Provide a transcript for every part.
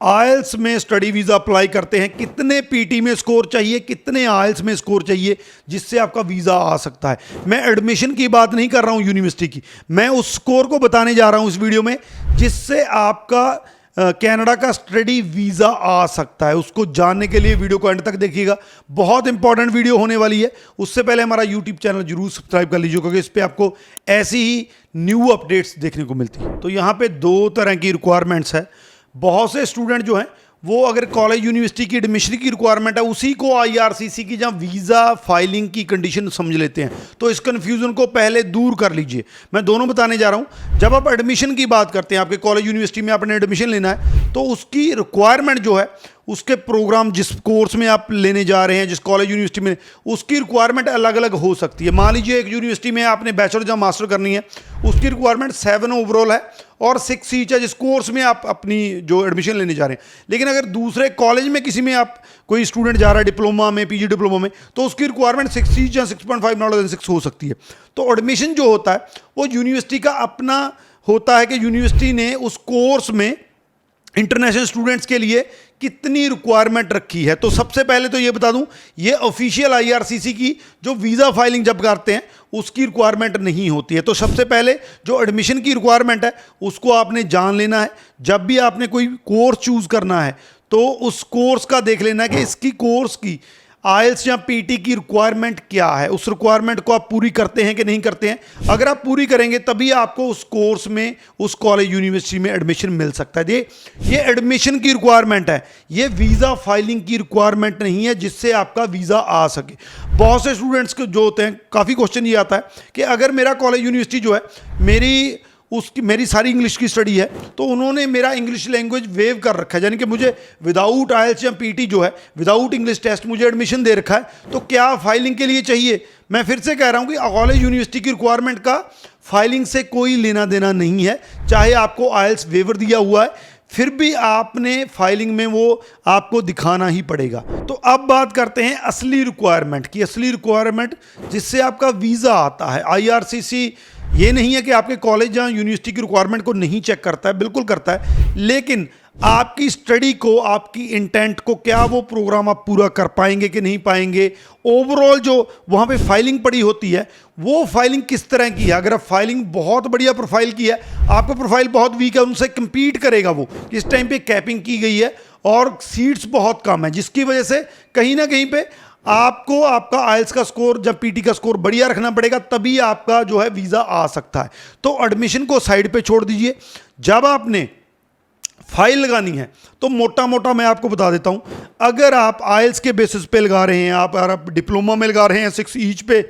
आइल्स में study visa apply करते हैं, कितने पीटी में स्कोर चाहिए, कितने आइल्स में स्कोर चाहिए जिससे आपका वीज़ा आ सकता है। मैं एडमिशन की बात नहीं कर रहा हूं यूनिवर्सिटी की, मैं उस स्कोर को बताने जा रहा हूं इस वीडियो में जिससे आपका कनाडा का स्टडी वीज़ा आ सकता है। उसको जानने के लिए वीडियो को एंड तक देखिएगा, बहुत इंपॉर्टेंट वीडियो होने वाली है। उससे पहले हमारा यूट्यूब चैनल जरूर सब्सक्राइब कर लीजिए क्योंकि इस पर आपको ऐसी ही न्यू अपडेट्स देखने को मिलती है। तो यहाँ पे दो तरह की रिक्वायरमेंट्स है। बहुत से स्टूडेंट जो हैं वो अगर कॉलेज यूनिवर्सिटी की एडमिशन की रिक्वायरमेंट है उसी को आईआरसीसी की जहाँ वीज़ा फाइलिंग की कंडीशन समझ लेते हैं। तो इस कन्फ्यूज़न को पहले दूर कर लीजिए। मैं दोनों बताने जा रहा हूँ। जब आप एडमिशन की बात करते हैं, आपके कॉलेज यूनिवर्सिटी में आपने एडमिशन लेना है तो उसकी रिक्वायरमेंट जो है, उसके प्रोग्राम जिस कोर्स में आप लेने जा रहे हैं, जिस कॉलेज यूनिवर्सिटी में, उसकी रिक्वायरमेंट अलग अलग हो सकती है। मान लीजिए एक यूनिवर्सिटी में आपने बैचलर या मास्टर करनी है, उसकी रिक्वायरमेंट 7 ओवरऑल है और 6 ईच है जिस कोर्स में आप अपनी जो एडमिशन लेने जा रहे हैं। लेकिन अगर दूसरे कॉलेज में किसी में आप कोई स्टूडेंट जा रहा है डिप्लोमा में, पीजी डिप्लोमा में, तो उसकी रिक्वायरमेंट 6 ईच या 6.5 नॉट लेस देन 6 हो सकती है। तो एडमिशन जो होता है वो यूनिवर्सिटी का अपना होता है कि यूनिवर्सिटी ने उस कोर्स में इंटरनेशनल स्टूडेंट्स के लिए कितनी रिक्वायरमेंट रखी है। तो सबसे पहले तो ये बता दूं, ये ऑफिशियल आईआरसीसी की जो वीज़ा फाइलिंग जब करते हैं उसकी रिक्वायरमेंट नहीं होती है। तो सबसे पहले जो एडमिशन की रिक्वायरमेंट है उसको आपने जान लेना है। जब भी आपने कोई कोर्स चूज़ करना है तो उस कोर्स का देख लेना है कि इसकी कोर्स की आइल्स या पीटी की रिक्वायरमेंट क्या है। उस रिक्वायरमेंट को आप पूरी करते हैं कि नहीं करते हैं। अगर आप पूरी करेंगे तभी आपको उस कोर्स में, उस कॉलेज यूनिवर्सिटी में एडमिशन मिल सकता है। ये एडमिशन की रिक्वायरमेंट है, ये वीज़ा फाइलिंग की रिक्वायरमेंट नहीं है जिससे आपका वीज़ा आ सके। बहुत से स्टूडेंट्स को जो होते हैं, काफ़ी क्वेश्चन ये आता है कि अगर मेरा कॉलेज यूनिवर्सिटी जो है मेरी सारी इंग्लिश की स्टडी है तो उन्होंने मेरा इंग्लिश लैंग्वेज वेव कर रखा है, यानी कि मुझे विदाउट आइल्स या पीटी जो है, विदाउट इंग्लिश टेस्ट मुझे एडमिशन दे रखा है। तो क्या फाइलिंग के लिए चाहिए? मैं फिर से कह रहा हूं कि कॉलेज यूनिवर्सिटी की रिक्वायरमेंट का फाइलिंग से कोई लेना देना नहीं है। चाहे आपको आइल्स वेवर दिया हुआ है फिर भी आपने फाइलिंग में वो आपको दिखाना ही पड़ेगा। तो अब बात करते हैं असली रिक्वायरमेंट की। असली रिक्वायरमेंट जिससे आपका वीज़ा आता है। आईआरसीसी ये नहीं है कि आपके कॉलेज या यूनिवर्सिटी की रिक्वायरमेंट को नहीं चेक करता है, बिल्कुल करता है, लेकिन आपकी स्टडी को, आपकी इंटेंट को, क्या वो प्रोग्राम आप पूरा कर पाएंगे कि नहीं पाएंगे, ओवरऑल जो वहाँ पे फाइलिंग पड़ी होती है वो फाइलिंग किस तरह की है। अगर आप फाइलिंग बहुत बढ़िया प्रोफाइल की है, आपका प्रोफाइल बहुत वीक है, उनसे compete करेगा वो। इस टाइम पे कैपिंग की गई है और सीट्स बहुत कम है जिसकी वजह से कहीं ना कहीं पे आपको आपका आइल्स का स्कोर, जब पीटी का स्कोर बढ़िया रखना पड़ेगा तभी आपका जो है वीज़ा आ सकता है। तो एडमिशन को साइड पे छोड़ दीजिए। जब आपने फाइल लगानी है तो मोटा मोटा मैं आपको बता देता हूं, अगर आप आइल्स के बेसिस पे लगा रहे हैं, आप डिप्लोमा में लगा रहे हैं 6 ईच पे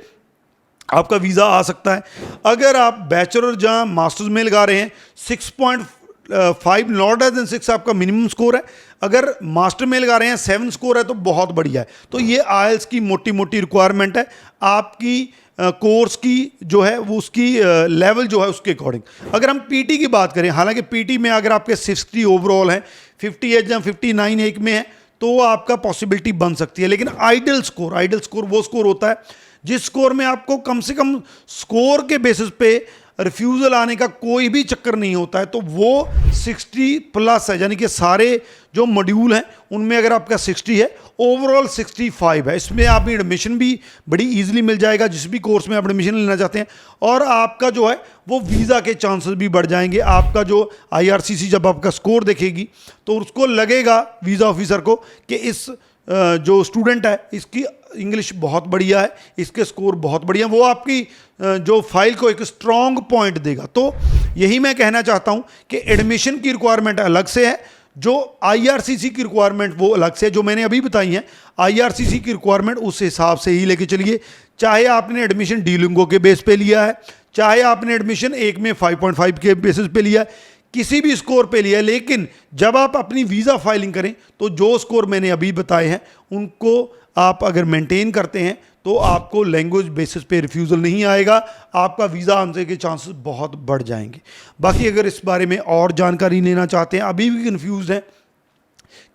आपका वीज़ा आ सकता है। अगर आप बैचलर या मास्टर्स में लगा रहे हैं 6.5 नॉट लेस देन 6 आपका मिनिमम स्कोर है। अगर मास्टर में लगा रहे हैं 7 स्कोर है तो बहुत बढ़िया है। तो ये आइल्स की मोटी मोटी रिक्वायरमेंट है आपकी कोर्स की जो है वो, उसकी लेवल जो है उसके अकॉर्डिंग। अगर हम पीटी की बात करें, हालांकि पीटी में अगर आपके 60 ओवरऑल हैं, 58 या 59 एक में है तो आपका पॉसिबिलिटी बन सकती है। लेकिन आइडल स्कोर वो स्कोर होता है जिस स्कोर में आपको कम से कम स्कोर के बेसिस पे रिफ्यूज़ल आने का कोई भी चक्कर नहीं होता है। तो वो 60 प्लस है, यानी कि सारे जो मॉड्यूल हैं उनमें अगर आपका 60 है, ओवरऑल 65 है, इसमें आप एडमिशन भी बड़ी इजीली मिल जाएगा जिस भी कोर्स में आप एडमिशन लेना चाहते हैं। और आपका जो है वो वीज़ा के चांसेस भी बढ़ जाएंगे। आपका जो आईआरसीसी जब आपका स्कोर देखेगी तो उसको लगेगा वीज़ा ऑफिसर को कि इस जो स्टूडेंट है इसकी इंग्लिश बहुत बढ़िया है, इसके स्कोर बहुत बढ़िया, वो आपकी जो फाइल को एक स्ट्रॉन्ग पॉइंट देगा। तो यही मैं कहना चाहता हूं कि एडमिशन की रिक्वायरमेंट अलग से है, जो आईआरसीसी की रिक्वायरमेंट वो अलग से है। जो मैंने अभी बताई है आईआरसीसी की रिक्वायरमेंट उस हिसाब से ही लेके चलिए। चाहे आपने एडमिशन डीलिंगो के बेस पे लिया है, चाहे आपने एडमिशन एक में 5.5 के बेसिस पे लिया है, किसी भी स्कोर पे लिया है, लेकिन जब आप अपनी वीज़ा फाइलिंग करें तो जो स्कोर मैंने अभी बताए हैं उनको आप अगर मेंटेन करते हैं तो आपको लैंग्वेज बेसिस पे रिफ्यूज़ल नहीं आएगा, आपका वीज़ा आने के चांसेस बहुत बढ़ जाएंगे। बाकी अगर इस बारे में और जानकारी लेना चाहते हैं, अभी भी कंफ्यूज हैं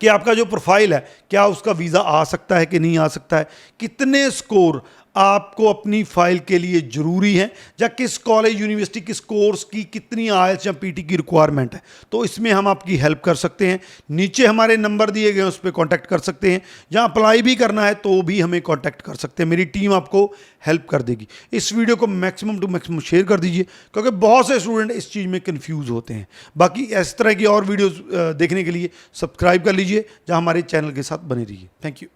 कि आपका जो प्रोफाइल है क्या उसका वीज़ा आ सकता है कि नहीं आ सकता है, कितने स्कोर आपको अपनी फाइल के लिए ज़रूरी है, या किस कॉलेज यूनिवर्सिटी किस कोर्स की कितनी आईएलटीएस या पीटी की रिक्वायरमेंट है, तो इसमें हम आपकी हेल्प कर सकते हैं। नीचे हमारे नंबर दिए गए हैं, उस पर कॉन्टैक्ट कर सकते हैं। जहाँ अप्लाई भी करना है तो भी हमें कॉन्टैक्ट कर सकते हैं, मेरी टीम आपको हेल्प कर देगी। इस वीडियो को मैक्सिमम टू मैक्सिमम शेयर कर दीजिए, क्योंकि बहुत से स्टूडेंट इस चीज़ में कन्फ्यूज़ होते हैं। बाकी इस तरह की और वीडियोज़ देखने के लिए सब्सक्राइब कर लीजिए, जहाँ हमारे चैनल के साथ बने रहिए। Thank you.